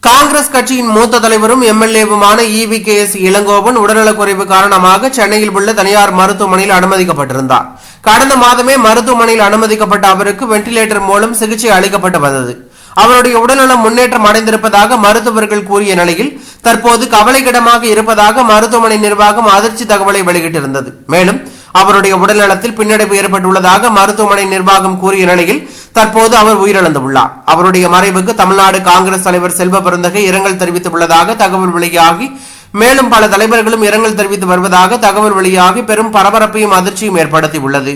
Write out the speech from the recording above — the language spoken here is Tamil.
காங்கிரஸ் கட்சியின் மூத்த தலைவரும் எம்எல்ஏவுமான EVKS இளங்கோவன் உடல்நலக்குறைவு காரணமாக சென்னையில் உள்ள தனியார் மருத்துவமனையில் அனுமதிக்கப்பட்டிருந்தார். கடந்த மாதமே மருத்துவமனையில் அனுமதிக்கப்பட்ட அவருக்கு வெண்டிலேட்டர் மூலம் சிகிச்சை அளிக்கப்பட்டு வந்தது. அவருடைய உடல்நலம் முன்னேற்றம் அடைந்திருப்பதாக மருத்துவர்கள் கூறிய நிலையில் தற்போது கவலைக்கிடமாக இருப்பதாக மருத்துவமனை நிர்வாகம் அதிர்ச்சி தகவலை வெளியிட்டிருந்தது. மேலும் அவருடைய உடல்நலத்தில் பின்னடைவு ஏற்பட்டுள்ளதாக மருத்துவமனை நிர்வாகம் கூறிய நிலையில் தற்போது அவர் உயிரிழந்துள்ளார். அவருடைய மறைவுக்கு தமிழ்நாடு காங்கிரஸ் தலைவர் செல்வ பெருந்தகை இரங்கல் தெரிவித்துள்ளதாக தகவல் வெளியாகி மேலும் பல தலைவர்களும் இரங்கல் தெரிவித்து வருவதாக தகவல் வெளியாகி பெரும் பரபரப்பையும் அதிர்ச்சியும் ஏற்படுத்தியுள்ளது.